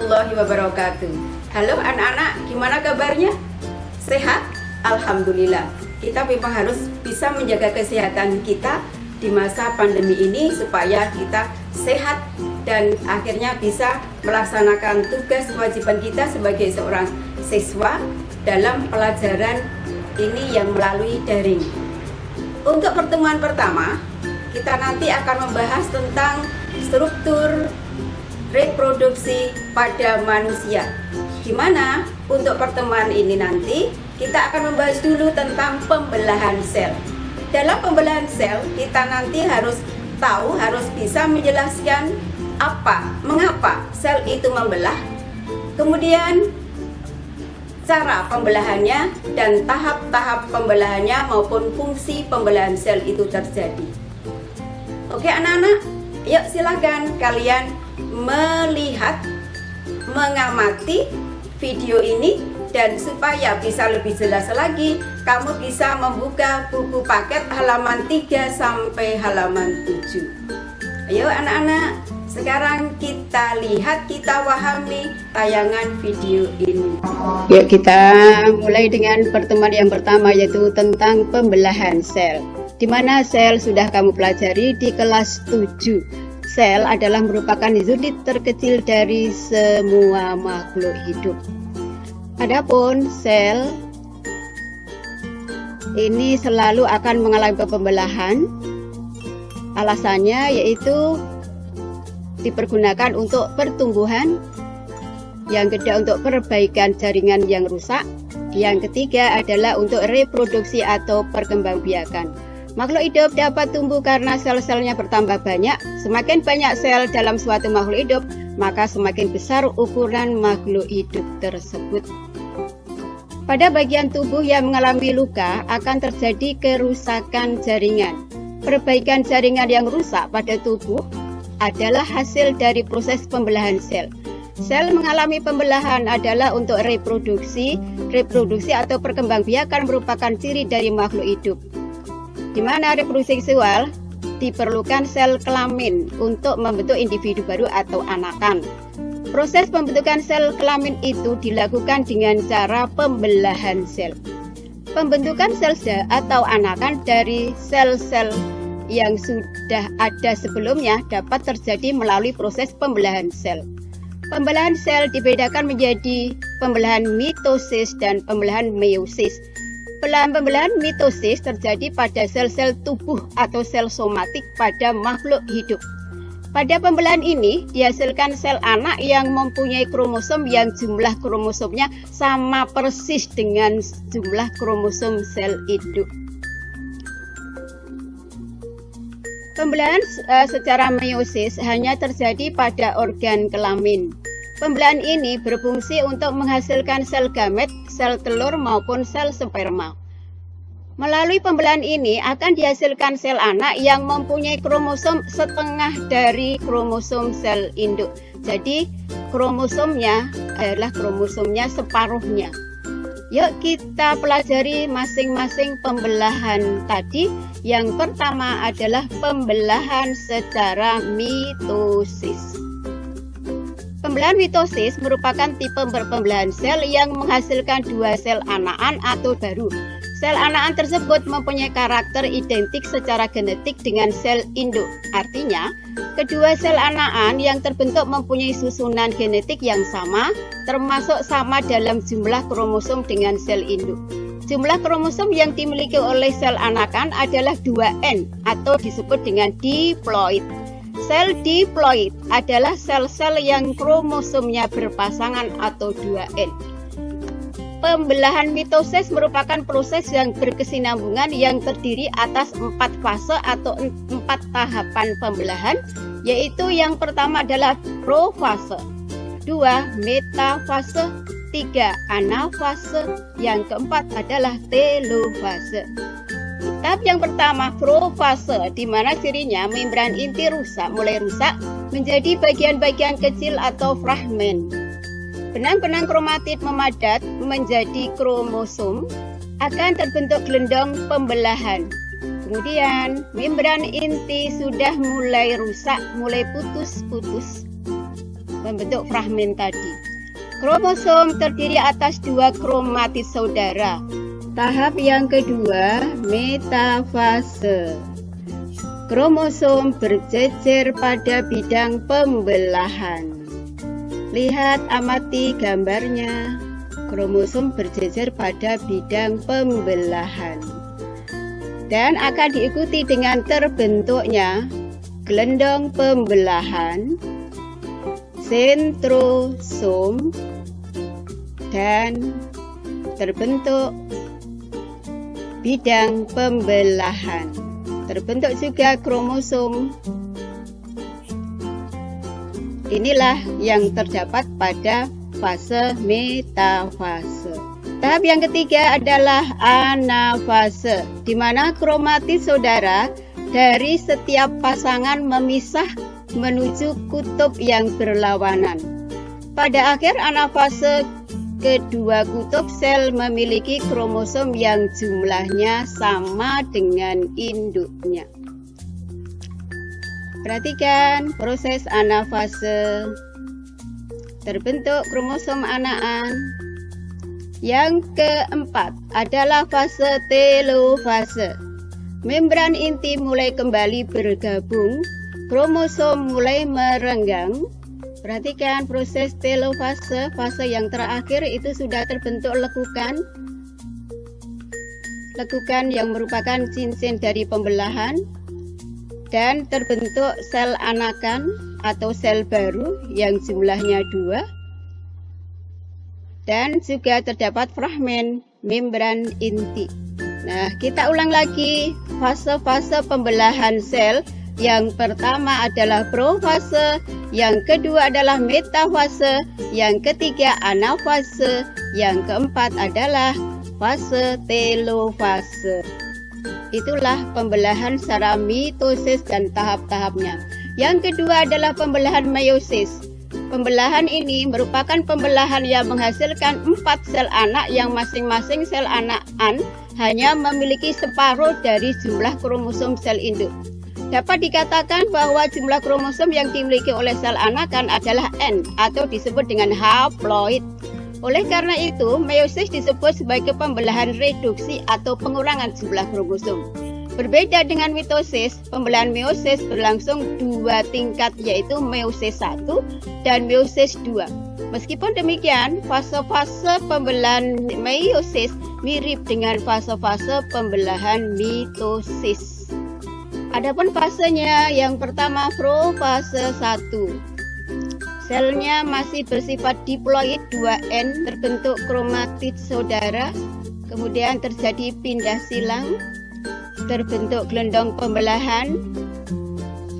warahmatullahi wabarakatuh. Halo anak-anak, gimana kabarnya? Sehat? Alhamdulillah. Kita memang harus bisa menjaga kesehatan kita di masa pandemi ini supaya kita sehat dan akhirnya bisa melaksanakan tugas kewajiban kita sebagai seorang siswa dalam pelajaran ini yang melalui daring. Untuk pertemuan pertama, kita nanti akan membahas tentang struktur reproduksi pada manusia. Gimana untuk pertemuan ini nanti kita akan membahas dulu tentang pembelahan sel. Dalam pembelahan sel kita nanti harus tahu, harus bisa menjelaskan mengapa sel itu membelah, kemudian cara pembelahannya dan tahap-tahap pembelahannya maupun fungsi pembelahan sel itu terjadi. Oke anak-anak, yuk silakan kalian melihat, mengamati video ini, dan supaya bisa lebih jelas lagi, kamu bisa membuka buku paket halaman 3 sampai halaman 7. Ayo anak-anak, sekarang kita lihat, kita pahami tayangan video ini. Yuk kita mulai dengan pertemuan yang pertama, yaitu tentang pembelahan sel, di mana sel sudah kamu pelajari di kelas 7. Sel adalah merupakan unit terkecil dari semua makhluk hidup. Adapun sel ini selalu akan mengalami pembelahan. Alasannya yaitu dipergunakan untuk pertumbuhan, yang kedua untuk perbaikan jaringan yang rusak, yang ketiga adalah untuk reproduksi atau perkembangbiakan. Makhluk hidup dapat tumbuh karena sel-selnya bertambah banyak. Semakin banyak sel dalam suatu makhluk hidup, maka semakin besar ukuran makhluk hidup tersebut. Pada bagian tubuh yang mengalami luka akan terjadi kerusakan jaringan. Perbaikan jaringan yang rusak pada tubuh adalah hasil dari proses pembelahan sel. Sel mengalami pembelahan adalah untuk reproduksi atau perkembangbiakan merupakan ciri dari makhluk hidup. Di mana reproduksi seksual diperlukan sel kelamin untuk membentuk individu baru atau anakan. Proses pembentukan sel kelamin itu dilakukan dengan cara pembelahan sel. Pembentukan sel atau anakan dari sel-sel yang sudah ada sebelumnya dapat terjadi melalui proses pembelahan sel. Pembelahan sel dibedakan menjadi pembelahan mitosis dan pembelahan meiosis. Pembelahan mitosis terjadi pada sel-sel tubuh atau sel somatik pada makhluk hidup. Pada pembelahan ini dihasilkan sel anak yang mempunyai kromosom yang jumlah kromosomnya sama persis dengan jumlah kromosom sel induk. Pembelahan secara meiosis hanya terjadi pada organ kelamin. Pembelahan ini berfungsi untuk menghasilkan sel gamet, sel telur maupun sel sperma. Melalui pembelahan ini akan dihasilkan sel anak yang mempunyai kromosom setengah dari kromosom sel induk. Jadi kromosomnya adalah kromosomnya separuhnya. Yuk kita pelajari masing-masing pembelahan tadi. Yang pertama adalah pembelahan secara mitosis. Pembelahan mitosis merupakan tipe pembelahan sel yang menghasilkan dua sel anakan atau baru. Sel anakan tersebut mempunyai karakter identik secara genetik dengan sel induk. Artinya, kedua sel anakan yang terbentuk mempunyai susunan genetik yang sama, termasuk sama dalam jumlah kromosom dengan sel induk. Jumlah kromosom yang dimiliki oleh sel anakan adalah 2N atau disebut dengan diploid. Sel diploid adalah sel-sel yang kromosomnya berpasangan atau 2N. Pembelahan mitosis merupakan proses yang berkesinambungan yang terdiri atas 4 fase atau 4 tahapan pembelahan, yaitu yang pertama adalah profase, 2 metafase, 3 anafase, yang keempat adalah telofase. Tahap yang pertama profase, di mana cirinya membran inti mulai rusak menjadi bagian-bagian kecil atau fragmen. Benang-benang kromatid memadat menjadi kromosom, akan terbentuk gelendong pembelahan. Kemudian membran inti sudah mulai rusak, mulai putus-putus. membentuk fragmen tadi. Kromosom terdiri atas 2 kromatis saudara. Tahap yang kedua, metafase. Kromosom berjejer pada bidang pembelahan. Lihat, amati gambarnya. Kromosom berjejer pada bidang pembelahan. Dan akan diikuti dengan terbentuknya gelendong pembelahan, sentrosom, dan terbentuk bidang pembelahan. Terbentuk juga kromosom. Inilah yang terdapat pada fase metafase. Tahap yang ketiga adalah anafase, di mana kromatis saudara dari setiap pasangan memisah menuju kutub yang berlawanan. Pada akhir anafase, kedua kutub sel memiliki kromosom yang jumlahnya sama dengan induknya. Perhatikan proses anafase. Terbentuk kromosom anakan. Yang keempat adalah fase telofase. Membran inti mulai kembali bergabung, kromosom mulai merenggang. Perhatikan proses telofase, fase yang terakhir itu sudah terbentuk lekukan. Lekukan yang merupakan cincin dari pembelahan. Dan terbentuk sel anakan atau sel baru yang jumlahnya 2. Dan juga terdapat fragmen membran inti. Nah, kita ulang lagi fase-fase pembelahan sel. Yang pertama adalah profase, yang kedua adalah metafase, yang ketiga anafase, yang keempat adalah fase telofase. Itulah pembelahan secara mitosis dan tahap-tahapnya. Yang kedua adalah pembelahan meiosis. Pembelahan ini merupakan pembelahan yang menghasilkan 4 sel anak yang masing-masing sel anakan hanya memiliki separuh dari jumlah kromosom sel induk. Dapat dikatakan bahwa jumlah kromosom yang dimiliki oleh sel anakan adalah N atau disebut dengan haploid. Oleh karena itu, meiosis disebut sebagai pembelahan reduksi atau pengurangan jumlah kromosom. Berbeda dengan mitosis, pembelahan meiosis berlangsung 2 tingkat, yaitu meiosis 1 dan meiosis 2. Meskipun demikian, fase-fase pembelahan meiosis mirip dengan fase-fase pembelahan mitosis. Adapun fasenya, yang pertama profase 1. Selnya masih bersifat diploid 2N, terbentuk kromatid saudara, kemudian terjadi pindah silang, terbentuk gelendong pembelahan,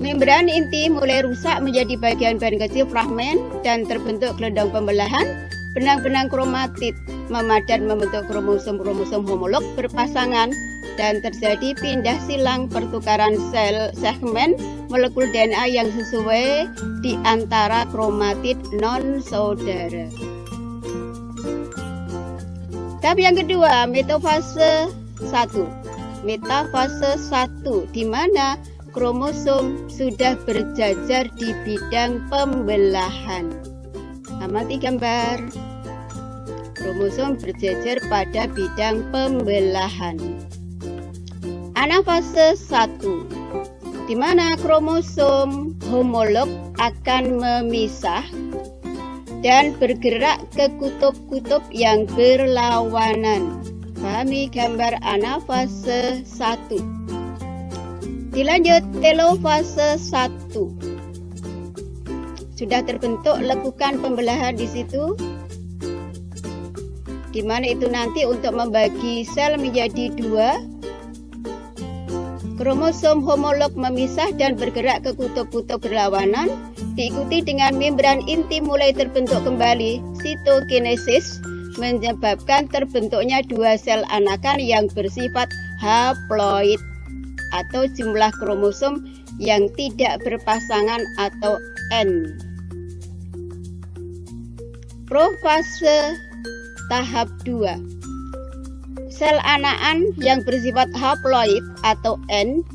membran inti mulai rusak menjadi bagian-bagian kecil fragmen, dan terbentuk gelendong pembelahan, benang-benang kromatid memadat membentuk kromosom-kromosom homolog berpasangan, dan terjadi pindah silang pertukaran sel segmen molekul DNA yang sesuai di antara kromatid non-saudara. Tahap yang kedua, metafase 1. Metafase 1, di mana kromosom sudah berjajar di bidang pembelahan. Amati gambar. Kromosom berjajar pada bidang pembelahan. Anafase 1, di mana kromosom homolog akan memisah dan bergerak ke kutub-kutub yang berlawanan. Pahami gambar anafase 1. Dilanjut telofase 1. Sudah terbentuk lekukan pembelahan di situ, di mana itu nanti untuk membagi sel menjadi 2. Kromosom homolog memisah dan bergerak ke kutub-kutub berlawanan, diikuti dengan membran inti mulai terbentuk kembali. Sitokinesis menyebabkan terbentuknya 2 sel anakan yang bersifat haploid atau jumlah kromosom yang tidak berpasangan atau N. Profase tahap 2. Sel anakan yang bersifat haploid atau N,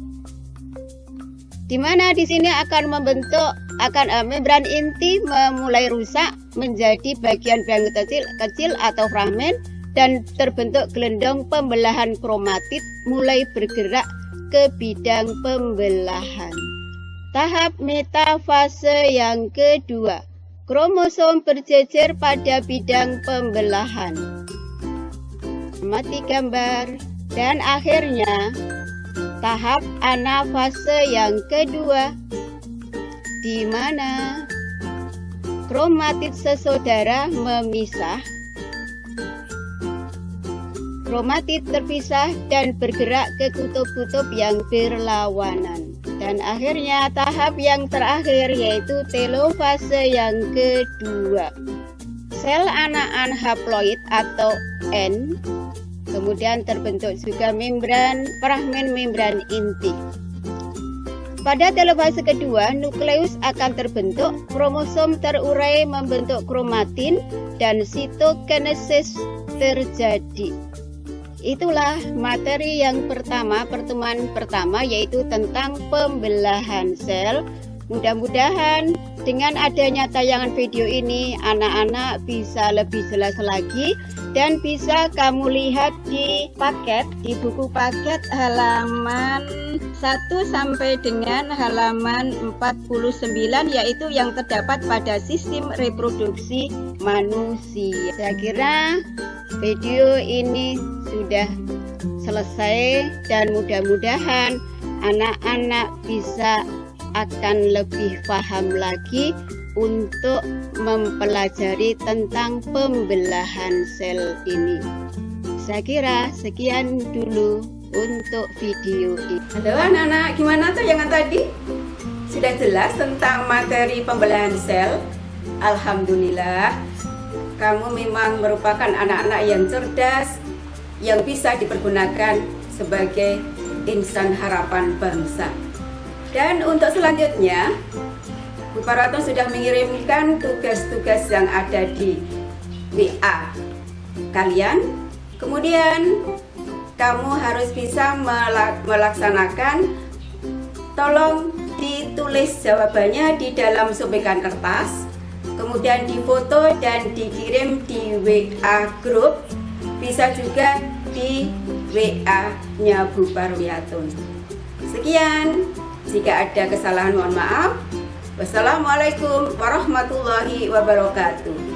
di mana di sini akan membentuk membran inti mulai rusak menjadi bagian-bagian kecil atau fragmen dan terbentuk gelendong pembelahan kromatid mulai bergerak ke bidang pembelahan. Tahap metafase yang kedua, kromosom berjejer pada bidang pembelahan. Amati gambar. Dan akhirnya tahap anafase yang kedua, di mana kromatid sesaudara memisah, kromatid terpisah dan bergerak ke kutub-kutub yang berlawanan. Dan akhirnya tahap yang terakhir yaitu telofase yang kedua. Sel anakan haploid atau N, kemudian terbentuk juga fragmen membran inti. Pada telofase kedua, nukleus akan terbentuk, kromosom terurai membentuk kromatin, dan sitokinesis terjadi. Itulah materi yang pertemuan pertama, yaitu tentang pembelahan sel. Mudah-mudahan dengan adanya tayangan video ini, anak-anak bisa lebih jelas lagi dan bisa kamu lihat di buku paket halaman 1 sampai dengan halaman 49, yaitu yang terdapat pada sistem reproduksi manusia. Saya kira video ini sudah selesai dan mudah-mudahan anak-anak bisa akan lebih paham lagi untuk mempelajari tentang pembelahan sel ini. Saya kira sekian dulu untuk video ini. Halo anak-anak, gimana tayangan tadi? Sudah jelas tentang materi pembelahan sel? Alhamdulillah, kamu memang merupakan anak-anak yang cerdas, yang bisa dipergunakan sebagai insan harapan bangsa. Dan untuk selanjutnya, Bu Paraton sudah mengirimkan tugas-tugas yang ada di WA kalian. Kemudian kamu harus bisa melaksanakan. Tolong ditulis jawabannya di dalam sobekan kertas, kemudian difoto dan dikirim di WA grup, bisa juga di WA-nya Bu Parwiyatun. Sekian. Jika ada kesalahan mohon maaf. Wassalamualaikum warahmatullahi wabarakatuh.